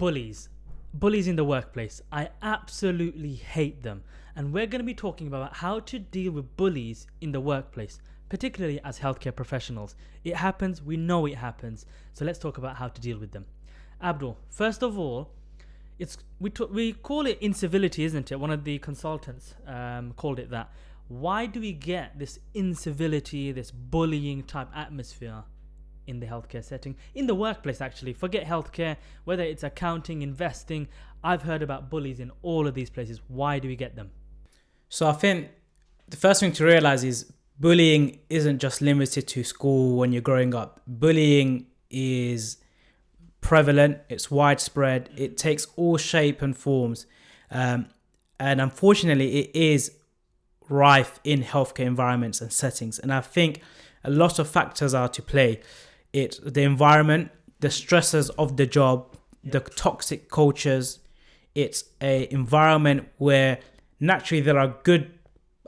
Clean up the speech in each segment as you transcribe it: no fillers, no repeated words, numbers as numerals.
Bullies. Bullies in the workplace. I absolutely hate them. And we're going to be talking about how to deal with bullies in the workplace, particularly as healthcare professionals. It happens, we know it happens. So let's talk about how to deal with them. Abdul, first of all, we call it incivility, isn't it? One of the consultants called it that. Why do we get this incivility, this bullying type atmosphere in the healthcare setting? In the workplace, actually. Forget healthcare, whether it's accounting, investing. I've heard about bullies in all of these places. Why do we get them? So I think the first thing to realize is bullying isn't just limited to school when you're growing up. Bullying is prevalent, it's widespread, it takes all shape and forms. And unfortunately, it is rife in healthcare environments and settings. And I think a lot of factors are to play. It's the environment, the stresses of the job, the toxic cultures. It's an environment where naturally there are good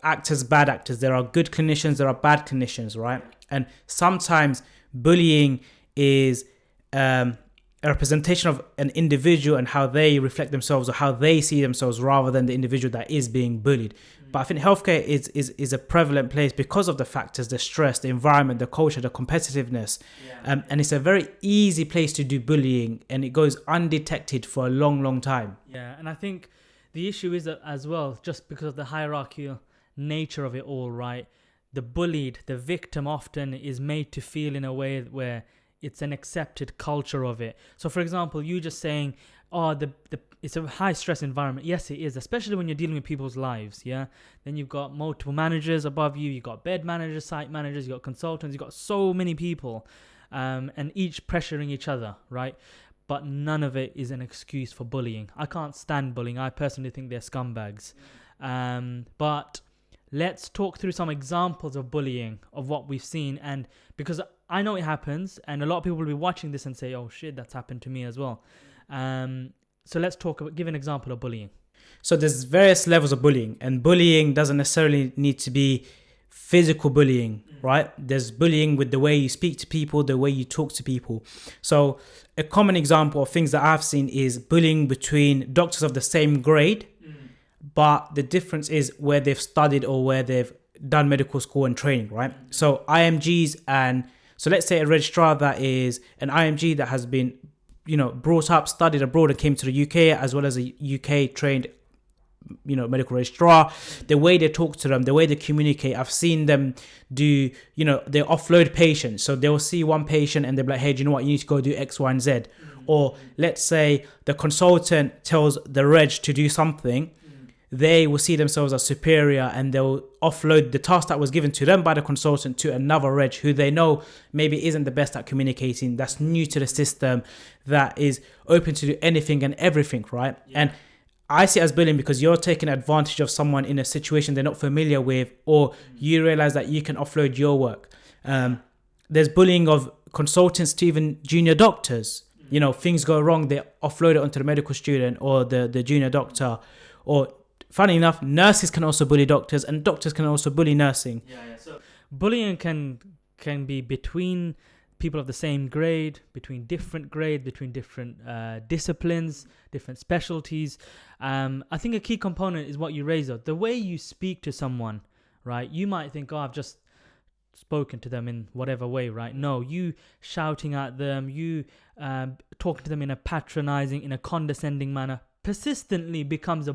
actors, bad actors. There are good clinicians, there are bad clinicians, right? And sometimes bullying is a representation of an individual and how they reflect themselves or how they see themselves rather than the individual that is being bullied. But I think healthcare is a prevalent place because of the factors, the stress, the environment, the culture, the competitiveness. And it's a very easy place to do bullying, and it goes undetected for a long, long time. Yeah, and I think the issue is that as well, just because of the hierarchical nature of it all, right? The bullied, the victim often is made to feel in a way where it's an accepted culture of it. So for example, you just saying, oh, it's a high stress environment. Yes, it is, especially when you're dealing with people's lives, yeah? Then you've got multiple managers above you, you've got bed managers, site managers, you've got consultants, you've got so many people, and each pressuring each other, right? But none of it is an excuse for bullying. I can't stand bullying. I personally think they're scumbags. But let's talk through some examples of bullying, of what we've seen. And because I know it happens, and a lot of people will be watching this and say, oh shit, that's happened to me as well. So let's give an example of bullying. So there's various levels of bullying, and bullying doesn't necessarily need to be physical bullying, right? There's bullying with the way you speak to people, the way you talk to people. So a common example of things that I've seen is bullying between doctors of the same grade, but the difference is where they've studied or where they've done medical school and training, right? So IMGs, and so let's say a registrar that is an IMG that has been, brought up, studied abroad and came to the UK, as well as a UK trained, medical registrar. The way they talk to them, the way they communicate, I've seen them do, they offload patients. So they'll see one patient and they'll be like, hey, do you know what? You need to go do X, Y, and Z. Or let's say the consultant tells the reg to do something. They will see themselves as superior and they'll offload the task that was given to them by the consultant to another reg who they know maybe isn't the best at communicating, that's new to the system, that is open to do anything and everything, right? Yeah. And I see it as bullying because you're taking advantage of someone in a situation they're not familiar with, or you realize that you can offload your work. There's bullying of consultants to even junior doctors. Things go wrong, they offload it onto the medical student or the junior doctor. Or funny enough, nurses can also bully doctors, and doctors can also bully nursing. Yeah. So bullying can be between people of the same grade, between different grades, between different disciplines, different specialties. I think a key component is what you raised up. The way you speak to someone, right? You might think, oh, I've just spoken to them in whatever way, right? No, you shouting at them, you talking to them in a patronizing, in a condescending manner, persistently becomes a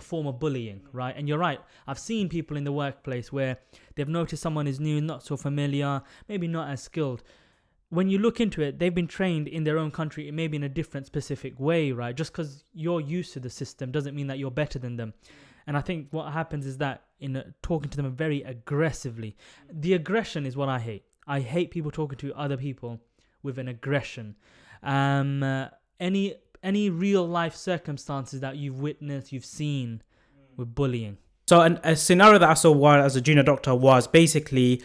form of bullying, right? And you're right, I've seen people in the workplace where they've noticed someone is new, not so familiar, maybe not as skilled. When you look into it, they've been trained in their own country, maybe in a different specific way, right? Just because you're used to the system doesn't mean that you're better than them. And I think what happens is that in talking to them very aggressively, the aggression is what I hate. I hate people talking to other people with an aggression. Any real life circumstances that you've witnessed, you've seen with bullying? So a scenario that I saw as a junior doctor was basically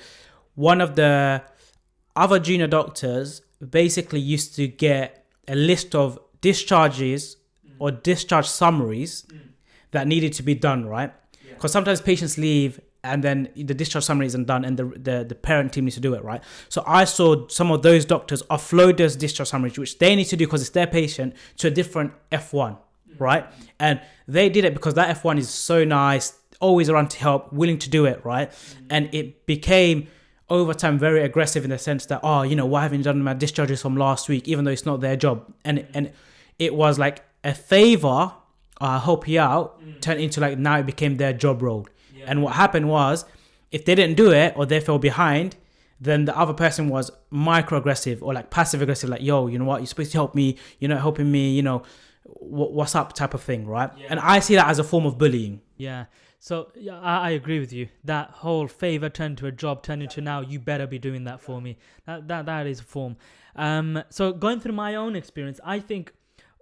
one of the other junior doctors basically used to get a list of discharges or discharge summaries that needed to be done, right? Because sometimes patients leave and then the discharge summary isn't done, and the parent team needs to do it, right? So I saw some of those doctors offload those discharge summaries, which they need to do because it's their patient, to a different F1, right? And they did it because that F1 is so nice, always around to help, willing to do it, right? And it became over time very aggressive in the sense that, oh, you know, why haven't you done my discharges from last week, even though it's not their job? And it was like a favor, help you out, turned into like now it became their job role. Yeah. And what happened was, if they didn't do it or they fell behind, then the other person was microaggressive or like passive aggressive, like, yo, you know what, you're supposed to help me, you're not helping me, you know, what's up type of thing, right? Yeah. And I see that as a form of bullying. Yeah. So yeah, I agree with you. That whole favor turned to a job, turned into now you better be doing that for me. That is a form. So going through my own experience, I think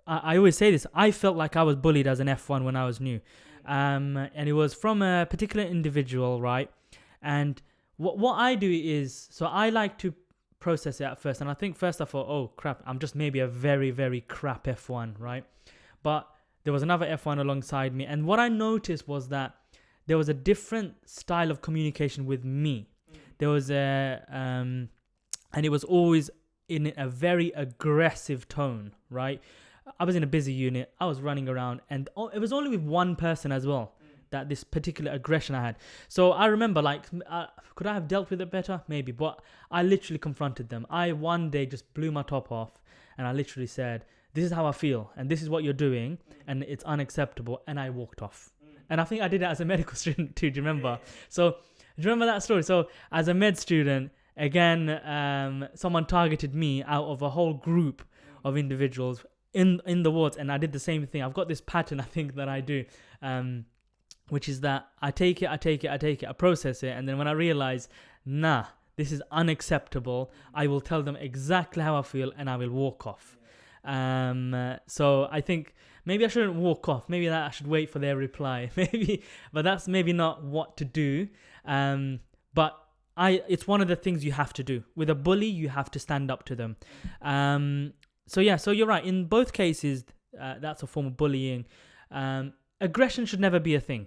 I always say this. I felt like I was bullied as an F1 when I was new, and it was from a particular individual, right? And what I do is, so I like to process it at first, and I think first I thought, oh crap, I'm just maybe a very, very crap F1, right? But there was another F1 alongside me, and what I noticed was that there was a different style of communication with me. There was and it was always in a very aggressive tone, right? I was in a busy unit, I was running around, and it was only with one person as well that this particular aggression I had. So I remember, like, could I have dealt with it better? Maybe, but I literally confronted them. I one day just blew my top off, and I literally said, this is how I feel, and this is what you're doing, and it's unacceptable, and I walked off. And I think I did that as a medical student too, do you remember? So, do you remember that story? So, as a med student, again, someone targeted me out of a whole group of individuals in the wards, and I did the same thing. I've got this pattern, I think, that I do, which is that I take it, I process it, and then when I realize, nah, this is unacceptable, I will tell them exactly how I feel, and I will walk off. So I think maybe I shouldn't walk off. Maybe that I should wait for their reply. But that's maybe not what to do. But it's one of the things you have to do. With a bully, you have to stand up to them. So you're right. In both cases, that's a form of bullying. Aggression should never be a thing,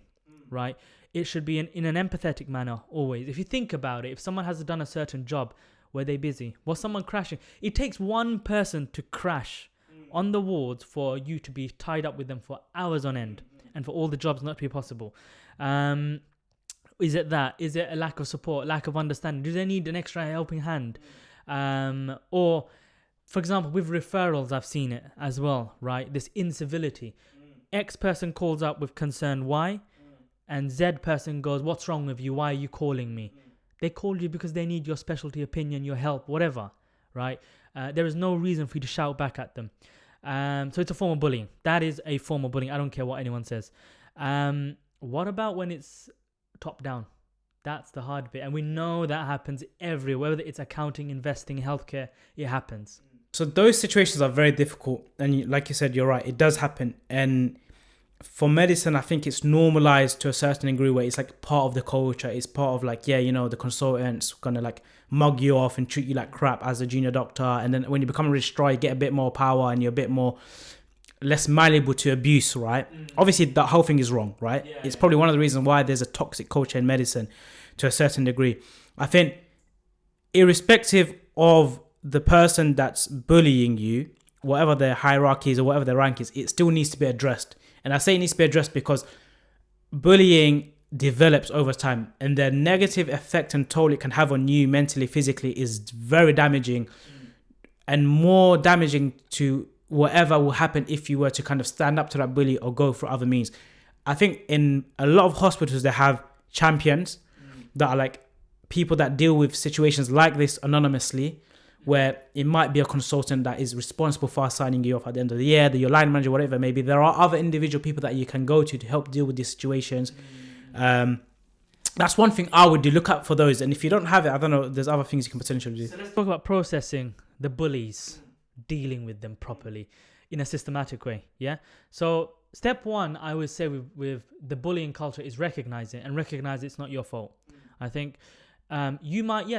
right? It should be in an empathetic manner always. If you think about it, if someone has done a certain job, were they busy? Was someone crashing? It takes one person to crash on the wards for you to be tied up with them for hours on end, and for all the jobs not to be possible. Is it that? Is it a lack of support, lack of understanding? Do they need an extra helping hand? Or, for example, with referrals, I've seen it as well, right? This incivility. X person calls up with concern Y, and Z person goes, what's wrong with you? Why are you calling me? They called you because they need your specialty opinion, your help, whatever, right? There is no reason for you to shout back at them. So it's a form of bullying. That is a form of bullying. I don't care what anyone says. What about when it's top down? That's the hard bit. And we know that happens everywhere. Whether it's accounting, investing, healthcare, it happens. So those situations are very difficult. And like you said, you're right. It does happen. And for medicine, I think it's normalized to a certain degree where it's like part of the culture. It's part of like, yeah, you know, the consultant's gonna like mug you off and treat you like crap as a junior doctor. And then when you become a registrar, you get a bit more power and you're a bit more less malleable to abuse, right? Obviously, that whole thing is wrong, right? It's probably one of the reasons why there's a toxic culture in medicine to a certain degree. I think irrespective of the person that's bullying you, whatever their hierarchy is or whatever their rank is, it still needs to be addressed. And I say it needs to be addressed because bullying develops over time, and the negative effect and toll it can have on you mentally, physically is very damaging, and more damaging to whatever will happen if you were to kind of stand up to that bully or go for other means. I think in a lot of hospitals, they have champions that are like people that deal with situations like this anonymously, where it might be a consultant that is responsible for signing you off at the end of the year, your line manager, whatever, maybe there are other individual people that you can go to help deal with these situations. That's one thing I would do, look out for those. And if you don't have it, I don't know, there's other things you can potentially do. So let's talk about processing the bullies, dealing with them properly in a systematic way. Yeah. So step one, I would say with the bullying culture is recognize it, and recognize it's not your fault. I think you might be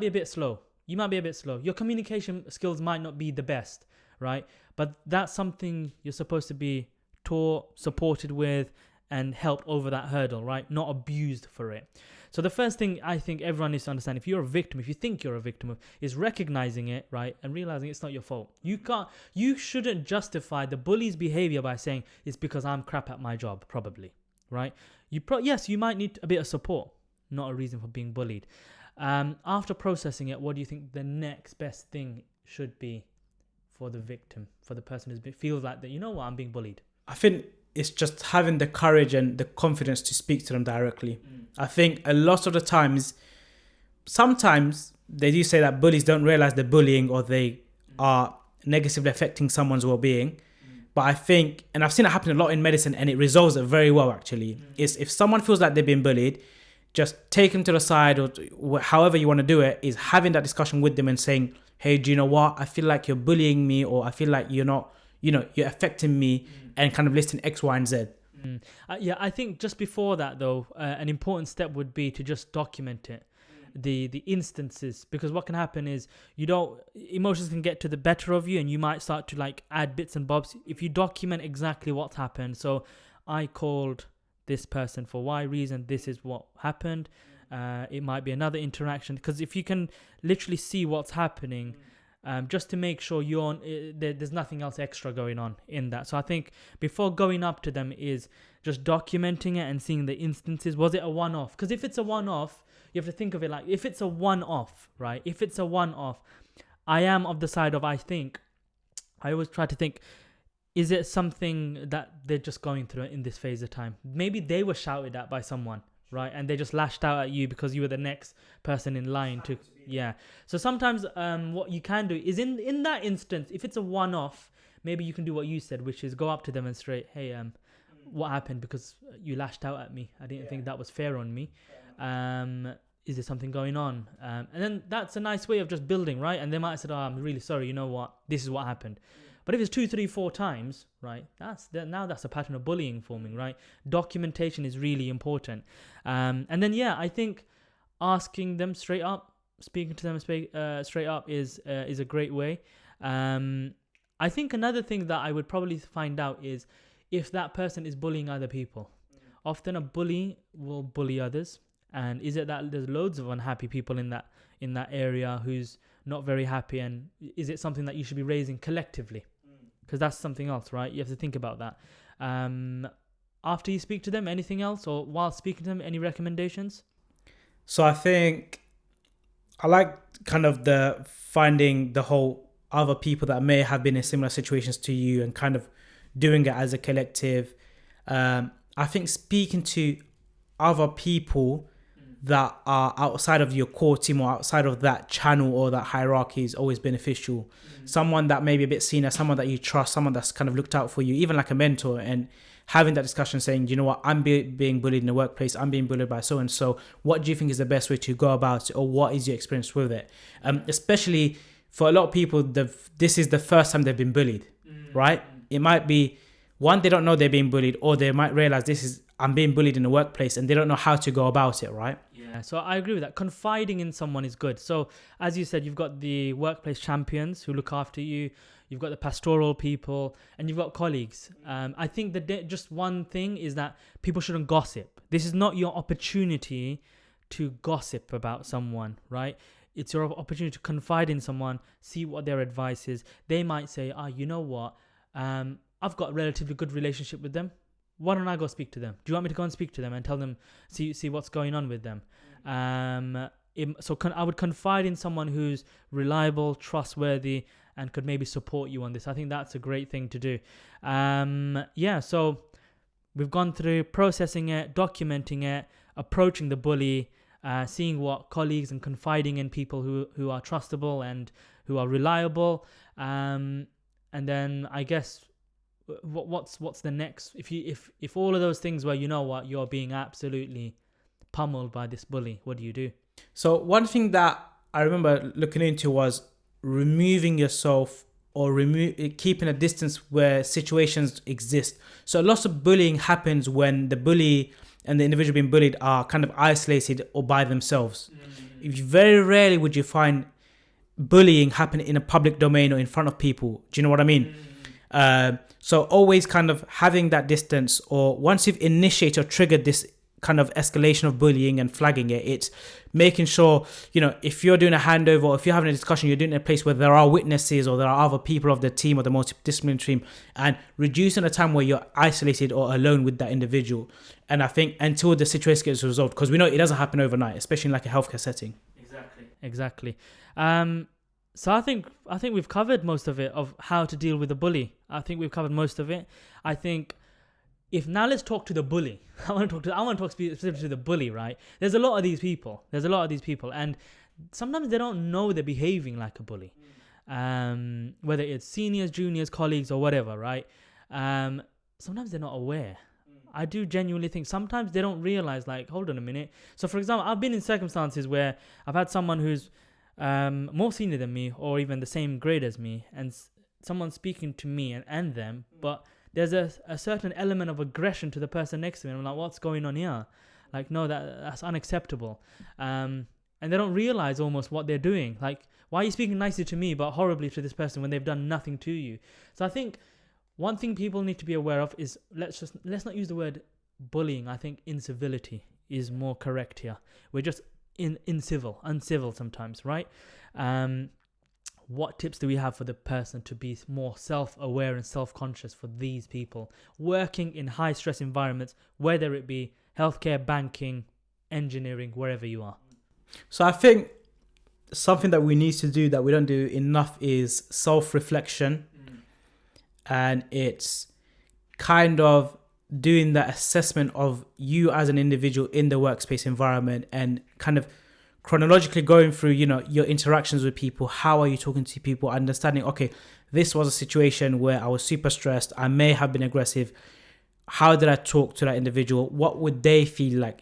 a bit slow. You might be a bit slow. Your communication skills might not be the best, right? But that's something you're supposed to be taught, supported with, and helped over that hurdle, right? Not abused for it. So the first thing I think everyone needs to understand, if you're a victim, if you think you're a victim of, is recognizing it, right? And realizing it's not your fault. You shouldn't justify the bully's behavior by saying it's because I'm crap at my job, probably, right? Yes, you might need a bit of support, not a reason for being bullied. After processing it, what do you think the next best thing should be for the victim, for the person who feels like that, you know what, I'm being bullied? I think it's just having the courage and the confidence to speak to them directly. I think a lot of the times, sometimes they do say that bullies don't realize they're bullying or they are negatively affecting someone's well-being. But I think, and I've seen it happen a lot in medicine, and it resolves it very well actually, is if someone feels like they've been bullied, just take them to the side, or however you want to do it, is having that discussion with them and saying, hey, do you know what? I feel like you're bullying me, or I feel like you're not, you're affecting me, and kind of listing X, Y, and Z. Yeah, I think just before that though, an important step would be to just document it, the instances, because what can happen is emotions can get to the better of you, and you might start to like add bits and bobs. If you document exactly what's happened, so I called this person for Y reason, this is what happened. It might be another interaction, because if you can literally see what's happening, just to make sure there's nothing else extra going on in that. So I think before going up to them is just documenting it and seeing the instances. Was it a one-off? Because if it's a one-off, you have to think of it like, if it's a one-off, right? If it's a one-off, I am of the side of, I always try to think, is it something that they're just going through in this phase of time? Maybe they were shouted at by someone, right? And they just lashed out at you because you were the next person in line to... Yeah. So sometimes what you can do is in that instance, if it's a one-off, maybe you can do what you said, which is go up to them and straight, hey, what happened? Because you lashed out at me. I didn't think that was fair on me. Is there something going on? And then that's a nice way of just building, right? And they might have said, oh, I'm really sorry. You know what? This is what happened. But if it's 2, 3, 4 times, right, now that's a pattern of bullying forming, right? Documentation is really important. And then, yeah, I think asking them straight up, speaking to them straight up is a great way. I think another thing that I would probably find out is if that person is bullying other people. Often a bully will bully others. And is it that there's loads of unhappy people in that area who's not very happy? And is it something that you should be raising collectively? Because that's something else, right? You have to think about that. After you speak to them, anything else? Or while speaking to them, any recommendations? So I think I like kind of the finding the whole other people that may have been in similar situations to you and kind of doing it as a collective. I think speaking to other people that are outside of your core team or outside of that channel or that hierarchy is always beneficial. Someone that may be a bit senior, someone that you trust, someone that's kind of looked out for you, even like a mentor, and having that discussion saying, you know what, I'm being bullied in the workplace, I'm being bullied by so-and-so. What do you think is the best way to go about it, or what is your experience with it? Especially for a lot of people, this is the first time they've been bullied, right? It might be, one, they don't know they're being bullied, or they might realize I'm being bullied in the workplace and they don't know how to go about it, right? Yeah, so I agree with that. Confiding in someone is good. So as you said, you've got the workplace champions who look after you. You've got the pastoral people, and you've got colleagues. I think that just one thing is that people shouldn't gossip. This is not your opportunity to gossip about someone, right? It's your opportunity to confide in someone, see what their advice is. They might say, you know what? I've got a relatively good relationship with them. Why don't I go speak to them? Do you want me to go and speak to them and tell them, see what's going on with them? I would confide in someone who's reliable, trustworthy, and could maybe support you on this. I think that's a great thing to do. So we've gone through processing it, documenting it, approaching the bully, seeing what colleagues and confiding in people who are trustable and who are reliable. And then I guess what's the next? If all of those things where you know what, you're being absolutely pummeled by this bully, what do you do? So one thing that I remember looking into was removing yourself or keeping a distance where situations exist. So lots of bullying happens when the bully and the individual being bullied are kind of isolated or by themselves. Very rarely would you find bullying happen in a public domain or in front of people. Do you know what I mean? So always kind of having that distance, or once you've initiated or triggered this kind of escalation of bullying and flagging it, it's making sure, if you're doing a handover or if you're having a discussion, you're doing it in a place where there are witnesses or there are other people of the team or the multidisciplinary team, and reducing the time where you're isolated or alone with that individual. And I think until the situation gets resolved, because we know it doesn't happen overnight, especially in like a healthcare setting. Exactly. So I think we've covered most of it, of how to deal with a bully. I think we've covered most of it. I think if now let's talk to the bully. I want to talk specifically to the bully, right? There's a lot of these people, and sometimes they don't know they're behaving like a bully. Whether it's seniors, juniors, colleagues, or whatever, right? Sometimes they're not aware. I do genuinely think sometimes they don't realize, like, hold on a minute. So, for example, I've been in circumstances where I've had someone who's more senior than me, or even the same grade as me, and someone speaking to me and them, but there's a certain element of aggression to the person next to me. And I'm like, what's going on here? Like, no, that's unacceptable. And they don't realize almost what they're doing. Like, why are you speaking nicely to me but horribly to this person when they've done nothing to you? So I think one thing people need to be aware of is, let's not use the word bullying. I think incivility is more correct here. We're just uncivil sometimes, right? What tips do we have for the person to be more self-aware and self-conscious for these people working in high-stress environments, whether it be healthcare, banking, engineering, wherever you are? So I think something that we need to do that we don't do enough is self-reflection. And it's kind of doing that assessment of you as an individual in the workspace environment, and kind of chronologically going through, your interactions with people. How are you talking to people? Understanding, okay, this was a situation where I was super stressed. I may have been aggressive. How did I talk to that individual? What would they feel like?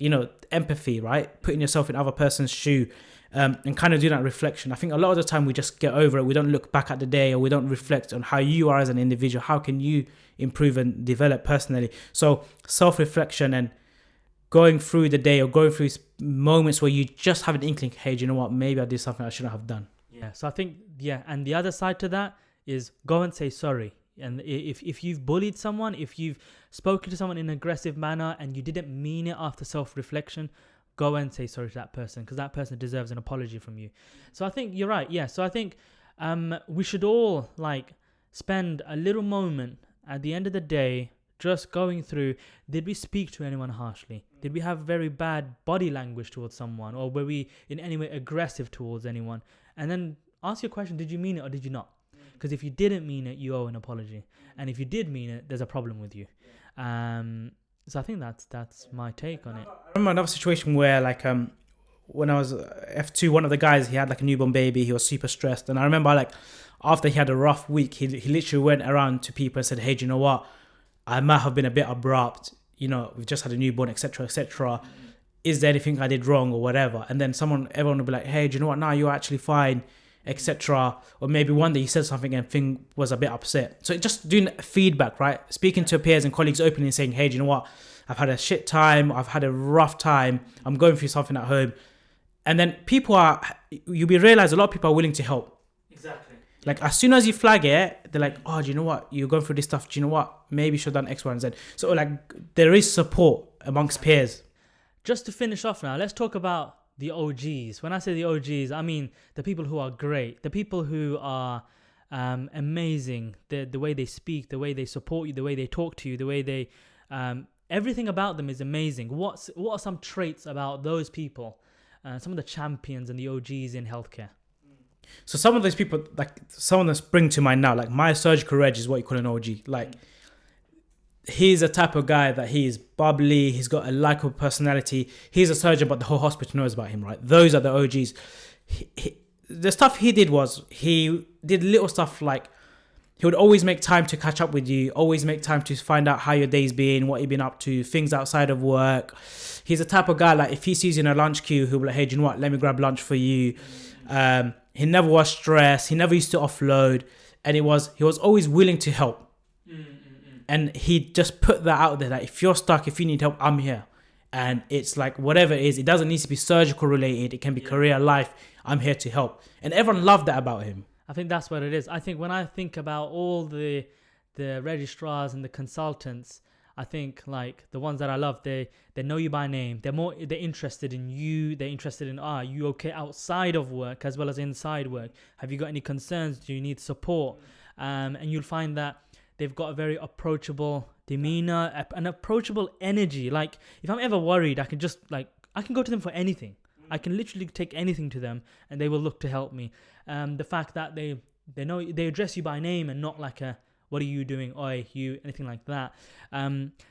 Empathy, right? Putting yourself in other person's shoe, and kind of doing that reflection. I think a lot of the time we just get over it. We don't look back at the day, or we don't reflect on how you are as an individual. How can you improve and develop personally? So self-reflection and going through the day, or going through moments where you just have an inkling, hey, do you know what? Maybe I did something I shouldn't have done. Yeah. So I think, and the other side to that is go and say sorry. And if you've bullied someone, if you've spoken to someone in an aggressive manner and you didn't mean it after self-reflection, go and say sorry to that person, because that person deserves an apology from you. So I think you're right. Yeah. So I think we should all spend a little moment at the end of the day just going through, did we speak to anyone harshly? Did we have very bad body language towards someone? Or were we in any way aggressive towards anyone? And then ask your question, did you mean it or did you not? Because if you didn't mean it, you owe an apology. And if you did mean it, there's a problem with you. So I think that's my take on it. I remember another situation where when I was F2, one of the guys, he had a newborn baby. He was super stressed. And I remember after he had a rough week, he literally went around to people and said, hey, do you know what? I might have been a bit abrupt. We've just had a newborn, etc., etc. Is there anything I did wrong or whatever? And then everyone would be like, hey, do you know what? No, you're actually fine, etc. Or maybe one day he said something and thing was a bit upset. So just doing feedback, right? Speaking to peers and colleagues openly and saying, hey, do you know what? I've had a shit time. I've had a rough time. I'm going through something at home. And then you'll realize a lot of people are willing to help. Exactly. As soon as you flag it, they're like, oh, do you know what? You're going through this stuff. Do you know what? Maybe you should have done X, Y, and Z. So there is support amongst peers. Just to finish off now, let's talk about the OGs. When I say the OGs, I mean the people who are great, the people who are amazing, the way they speak, the way they support you, the way they talk to you, the way they... everything about them is amazing. What are some traits about those people? Some of the champions and the OGs in healthcare. So some of those people, some of them spring to mind now. My surgical reg is what you call an OG. He's a type of guy that he is bubbly. He's got a likable personality. He's a surgeon, but the whole hospital knows about him, right? Those are the OGs. The stuff he did was, he did little stuff he would always make time to catch up with you, always make time to find out how your day's been, what you've been up to, things outside of work. He's the type of guy, if he sees you in a lunch queue, he'll be like, hey, do you know what? Let me grab lunch for you. He never was stressed. He never used to offload. And he was always willing to help. And he just put that out there that if you're stuck, if you need help, I'm here. And it's whatever it is, it doesn't need to be surgical related. It can be career, life. I'm here to help. And everyone loved that about him. I think that's what it is. I think when I think about all the the registrars and the consultants, I think like the ones that I love, they know you by name. They're interested in you. They're interested in, are you okay outside of work as well as inside work? Have you got any concerns? Do you need support? And you'll find that they've got a very approachable demeanor, an approachable energy. Like if I'm ever worried, I can go to them for anything. I can literally take anything to them and they will look to help me. The fact that they know, they address you by name and not like a, what are you doing? Oi, you, anything like that.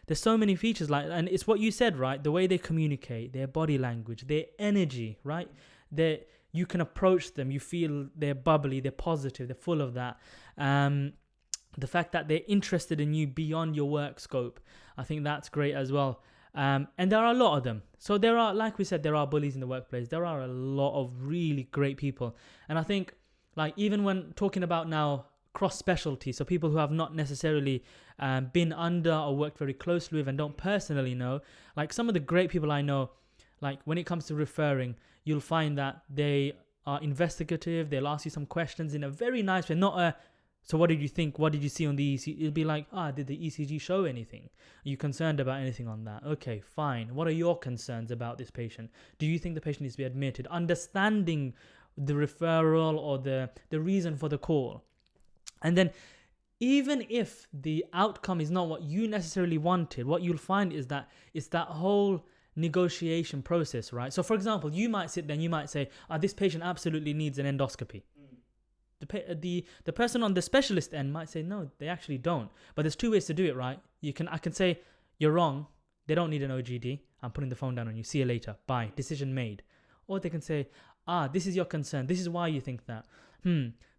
There's so many features like, and it's what you said, right? The way they communicate, their body language, their energy, right? You can approach them. You feel they're bubbly, they're positive, they're full of that. The fact that they're interested in you beyond your work scope, I think that's great as well. And there are a lot of them. So there are, like we said, there are bullies in the workplace. There are a lot of really great people. And I think like even when talking about now cross specialty, so people who have not necessarily been under or worked very closely with and don't personally know, like some of the great people I know, like when it comes to referring, you'll find that they are investigative. They'll ask you some questions in a very nice way, not a, so what did you think? What did you see on the ECG? It'll be like, did the ECG show anything? Are you concerned about anything on that? Okay, fine. What are your concerns about this patient? Do you think the patient needs to be admitted? Understanding the referral or the reason for the call. And then even if the outcome is not what you necessarily wanted, what you'll find is that it's that whole negotiation process, right? So for example, you might sit there and you might say, this patient absolutely needs an endoscopy. The person on the specialist end might say, no, they actually don't. But there's two ways to do it, right? I can say, you're wrong. They don't need an OGD. I'm putting the phone down on you. See you later. Bye. Decision made. Or they can say, this is your concern. This is why you think that.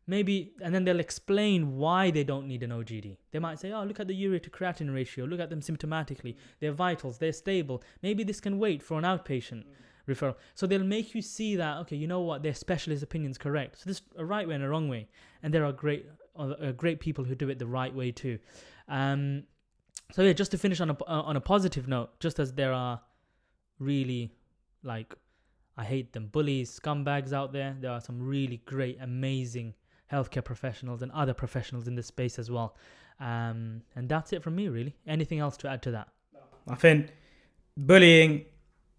Maybe, and then they'll explain why they don't need an OGD. They might say, look at the urea to creatinine ratio. Look at them symptomatically. Their vitals, they're stable. Maybe this can wait for an outpatient referral. So they'll make you see that, okay, you know what, their specialist opinion's correct. So there's a right way and a wrong way. And there are great people who do it the right way too. So yeah, just to finish on a positive note, just as there are really, like, I hate them, bullies, scumbags out there are some really great, amazing healthcare professionals and other professionals in this space as well. And that's it from me, really. Anything else to add to that? I think bullying,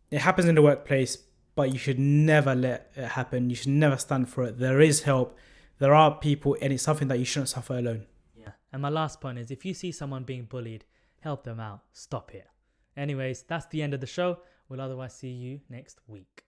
it happens in the workplace, but you should never let it happen. You should never stand for it. There is help. There are people, and it's something that you shouldn't suffer alone. Yeah. And my last point is, if you see someone being bullied, help them out. Stop it. Anyways, that's the end of the show. We'll otherwise see you next week.